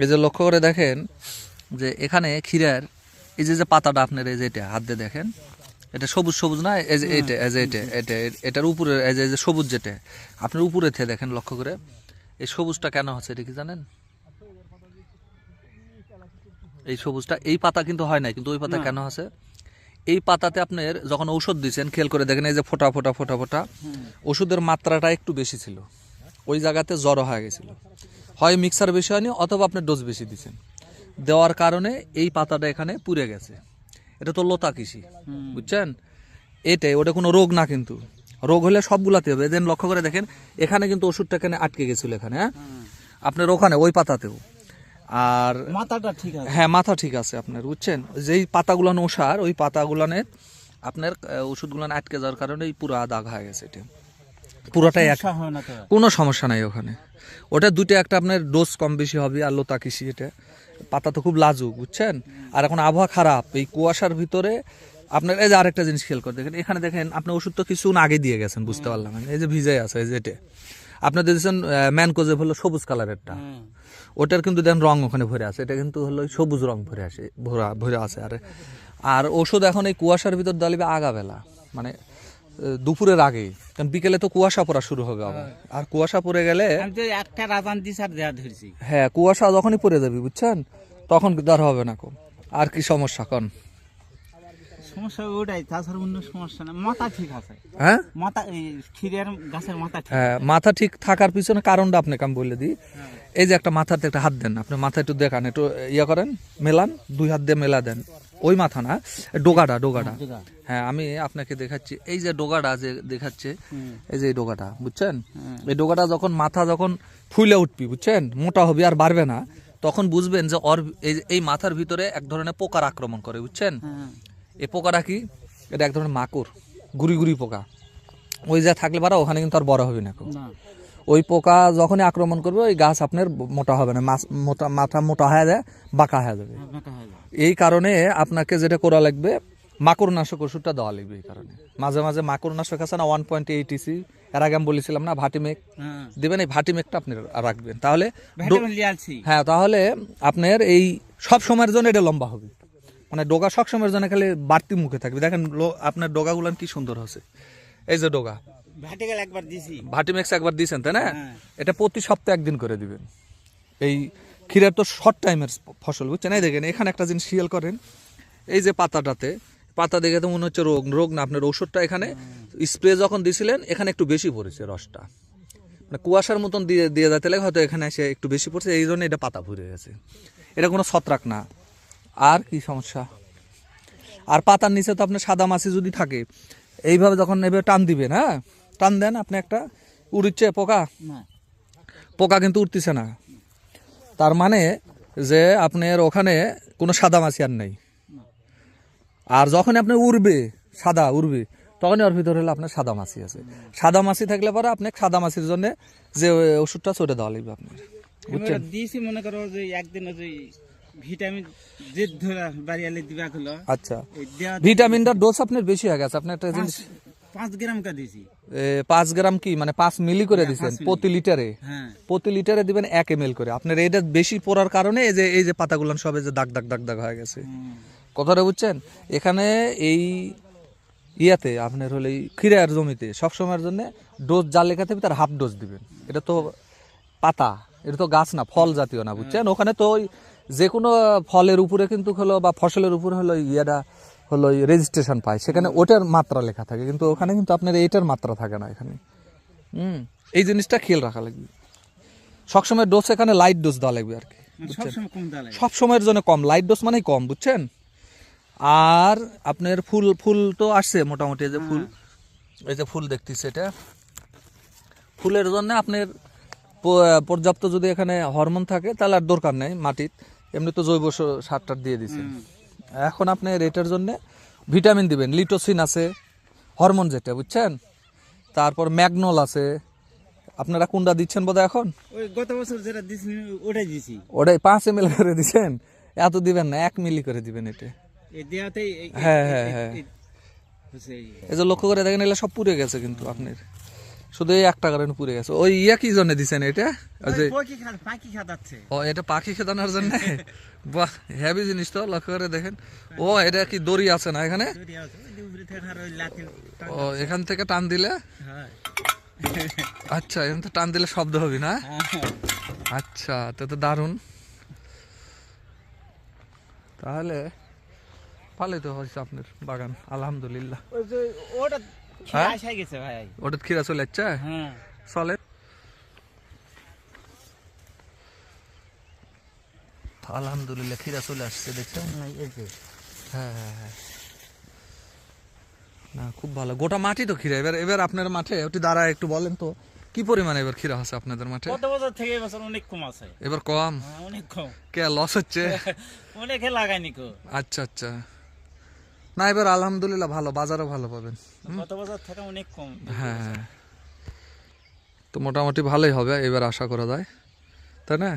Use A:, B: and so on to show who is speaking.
A: এই যে লক্ষ্য করে দেখেন যে এখানে ক্ষীরার এই যে পাতাটা আপনার এই যে এটা হাত দিয়ে দেখেন, এটা সবুজ সবুজ না, এই যে এটা এই যে এটা এটার উপরে এই যে সবুজ যেটা আপনার উপরে থেকে দেখেন লক্ষ্য করে, এই সবুজটা কেন হচ্ছে এটা কি জানেন? এই সবুজটা এই পাতা কিন্তু হয় নাই, কিন্তু ওই পাতা কেন আছে? এই পাতাতে আপনার যখন ঔষধ দিচ্ছেন খেয়াল করে দেখেন এই যে ফোটা ফোটা ফোটা ফোটা ওষুধের মাত্রাটা একটু বেশি ছিল, ওই জায়গাতে জ্বর হয়ে গেছিল, হয় মিক্সার বেশি হয়নি অথবা আপনি ডোজ বেশি দিচ্ছেন, দেওয়ার কারণে এই পাতাটা এখানে পুড়ে গেছে। এটা তো লতা কৃষি, বুঝছেন? এটাই, ওটা কোনো রোগ না, কিন্তু রোগ হলে সবগুলাতে হবে। দেন লক্ষ্য করে দেখেন এখানে কিন্তু ওষুধটা এখানে আটকে গেছিল এখানে, হ্যাঁ আপনার ওখানে ওই পাতাতেও। আর
B: মাথাটা ঠিক আছে,
A: হ্যাঁ মাথা ঠিক আছে আপনার, বুঝছেন? যেই পাতাগুলান ওষার ওই পাতাগুলানের আপনার ওষুধগুলান আটকে যাওয়ার কারণে এই পুরো দাগ হয়ে গেছে। এটা পুরোটাই এক, কোনো সমস্যা নাই ওখানে। ওটা দুটো একটা আপনার ডোজ কম বেশি হবে। আর লতা কৃষি এটা পাতা তো খুব লাজুক, বুঝছেন? আর এখন আবহাওয়া খারাপ, এই কুয়াশার ভিতরে আপনার এই যে আরেকটা জিনিস খেয়াল করে দেখেন, এখানে দেখেন আপনি ওষুধ তো কিছু আগে দিয়ে গেছেন, বুঝতে পারলাম। এই যে ভিজাই আছে এই যে এটা আপনার দেখছেন ম্যানকোজে হলো সবুজ কালারেরটা, ওটার কিন্তু দেন রং ওখানে ভরে আছে, এটা কিন্তু হলো সবুজ রং ভরে আসে, ভরে আছে। আর ওষুধ এখন এই কুয়াশার ভিতর দালিবে আগাবেলা, মানে দুপুরের আগে, কারণ বিকেলে তো কুয়াশা পড়া শুরু হবে আবার। আর কুয়াশা পড়ে গেলে
B: একটা রাজান দিশার দেয়া ধরছি,
A: হ্যাঁ কুয়াশা যখনই পড়ে যাবে, বুঝছেন, তখন আর হবে না কম। আর কি সমস্যা কন?
B: সমস্যা ওটাই, তাছাড়া অন্য সমস্যা না। মাথা ঠিক আছে,
A: হ্যাঁ
B: মাথা ক্ষীরের গাছের মাথা ঠিক,
A: হ্যাঁ মাথা ঠিক থাকার পিছনে কারণটা আপনাকে আমি বলে দিই। এই যে একটা মাথাতে একটা হাত দেন, আপনি মাথা একটু দেখান, একটু ইয়া করেন, মেলান, দুই হাত দিয়ে মেলা দেন। ওই মাথা না, ডোগাটা ডোগাটা, হ্যাঁ আমি আপনাকে দেখাচ্ছি। এই যে ডোগাটা যে দেখাচ্ছে, এই যে এই ডোগাটা, বুঝছেন? এই ডোগাটা যখন মাথা যখন ফুলে উঠবি, বুঝছেন, মোটা হবে আর বাড়বে না, তখন বুঝবেন যে ওর এই মাথার ভিতরে এক ধরনের পোকার আক্রমণ করে, বুঝছেন? এই পোকাটা কি? এটা এক ধরনের মাকড়, গুড়ি গুড়ি পোকা। ওই যা থাকলে পারা ওখানে কিন্তু আর বড় হবে না। ওই পোকা যখনই আক্রমণ করবে ওই গাছ আপনার মোটা হবে না, মাথা মোটা হয়ে যায়, বাঁকা হয়ে যাবে। এই কারণে আপনাকে যেটা করা লাগবে, মাকড়নাশক ওষুধটা দেওয়া লাগবে। এই কারণে মাঝে মাঝে মাকড়নাশক আছে না 1.8 EC, এর আগে আমি বলেছিলাম না, ভাটিমেক দিবেন। এই ভাটিমেকটা আপনি রাখবেন, তাহলে হ্যাঁ তাহলে আপনার এই সব সময়ের জন্য এটা লম্বা হবে, মানে ডোগা সব সময়ের জন্য খালি বাড়তি মুখে থাকবে। দেখেন আপনার ডোগাগুলান কি সুন্দর হচ্ছে, এই যে ডোগা ভাটিমেক্স একবার দিয়েছেন তাই না? এটা প্রতি সপ্তাহে একদিন করে দিবেন। এই ক্ষীরের তো শর্ট টাইমের ফসল, বুঝছেন? এই দেখেন এখানে একটা জিনিস খেয়াল করেন, এই যে পাতাটাতে, পাতা দেখে তো মনে হচ্ছে রোগ, রোগ না, আপনার ওষুধটা এখানে স্প্রে যখন দিছিলেন এখানে একটু বেশি পড়েছে রসটা, মানে কুয়াশার মতন দিয়ে দিয়ে যেতে লাগে, হয়তো এখানে এসে একটু বেশি পড়ছে, এই জন্য এটা পাতা ভরে গেছে। এটা কোনো ছত্রাক না। আর কি সমস্যা? আর পাতার নিচে তো আপনার সাদা মাছি যদি থাকে, এইভাবে যখন এভাবে টান দিবেন, হ্যাঁ টান দেন, আপনি একটা উড়ছে পোকা, পোকা কিন্তু উঠতেছে না, তার মানে যে আপনার ওখানে কোনো সাদা মাছি আর নেই। আর যখন আপনি উড়বে, সাদা উড়বে, তখনই ওর ভিতরে হলে আপনার সাদা মাছি আছে। সাদা মাছি থাকলে পরে আপনি সাদা মাছির জন্য যে ওষুধটা চলে দেওয়া লাগবে আপনার, বুঝছেন?
B: দিয়েছি মনে করো যে একদিন ভিটামিন
A: আচ্ছা, ভিটামিনটার ডোজ আপনার বেশি হয়ে গেছে। আপনি একটা জিনিস
B: 5 গ্রাম কা দিয়েছি,
A: 5 গ্রাম কি মানে 5 মিলি করে দিচ্ছেন প্রতি লিটারে? প্রতি লিটারে দিবেন 1 ml করে। আপনার এটা বেশি পড়ার কারণে এই যে পাতাগুলো সবে যে দাগ দাগ দাগ দাগ হয়ে গেছে, কথাটা বুঝছেন? এখানে এই ইয়াতে আপনার হলে ক্ষীরার জমিতে সবসময়ের জন্য ডোজ যা লেখা থাকবে তার হাফ ডোজ দিবেন। এটা তো পাতা, এটা তো গাছ না, ফল জাতীয় না, বুঝছেন? ওখানে তো ওই যে কোনো ফলের উপরে কিন্তু হলো বা ফসলের উপরে হলো ইয়াটা হলো রেজিস্ট্রেশন পায়, সেখানে ওটার মাত্রা লেখা থাকে, কিন্তু ওখানে কিন্তু আপনার এইটার মাত্রা থাকে না এখানে। এই জিনিসটা খেয়াল রাখা লাগবে। সবসময় ডোজ এখানে লাইট ডোজ দেওয়া লাগবে আর কি, সব সময়ের জন্য কম, লাইট ডোজ মানেই কম, বুঝছেন? আর আপনার ফুল তো আসছে মোটামুটি, এই যে ফুল, এই যে ফুল দেখতেছে, এটা ফুলের জন্য আপনার পর্যাপ্ত যদি এখানে হরমোন থাকে তাহলে আর দরকার নেই মাটির, এমনি তো জৈব সারটা দিয়ে দিছে। এখন আপনি এটার জন্য ভিটামিন দিবেন, লিটোসিন আছে হরমোন যেটা, বুঝছেন? তারপর ম্যাগনোল আছে। আপনারা কোনটা দিচ্ছেন বোধহয় এখন?
B: গত বছর যেটা দিছি ওটাই দিছি,
A: ওটাই 5 ml করে দিচ্ছেন, এত দিবেন না, 1 মিলি করে দিবেন এটা। হ্যাঁ হ্যাঁ হ্যাঁ, এই যে লক্ষ্য করে দেখেন এগুলো সব পুড়ে গেছে কিন্তু আপনার শুধু এই একটা কারণে পুড়ে গেছে। ওই ইয়া কি জন্য দিছেন এটা? ওই যে
B: পাখি খাতাচ্ছে।
A: ও এটা পাখি খেদানোর জন্য? বাহ, হেভি জিনিস তো, লক্ষ্য করে দেখেন। ও এটা কি দড়ি আছে না এখানে? ও এখান থেকে টান দিলে, আচ্ছা এখান থেকে টান দিলে শব্দ হবে না? আচ্ছা, তো দারুণ। তাহলে ভালোই তো হয়েছে আপনার বাগান, আলহামদুলিল্লাহ।
B: ওটা
A: হ্যাঁ?
B: আসা গেছে ভাই।
A: ওটা খিরা চলে যাচ্ছে,
B: হ্যাঁ
A: চলে। আলহামদুলিল্লাহ খিরা চলে আসছে, দেখছেন? হ্যাঁ হ্যাঁ হ্যাঁ, না খুব ভালো। গোটা মাটি তো খিরা। এবার এবার আপনার মাঠে একটু দাঁড়ায় একটু বলেন তো কি পরিমাণে এবার খিরা আছে আপনাদের মাঠে?
B: গত বছর থেকে এবছর অনেক কম আছে।
A: এবার কম?
B: হ্যাঁ, অনেক কম।
A: কে লস হচ্ছে?
B: অনেকে লাগায়নি কো।
A: আচ্ছা আচ্ছা, না এবার আলহামদুলিল্লাহ ভালো, বাজারও ভালো পাবেন।
B: গত বছর থেকে অনেক কম।
A: হ্যাঁ, তো মোটামুটি ভালোই হবে এবার আশা করা যায়, তাই না?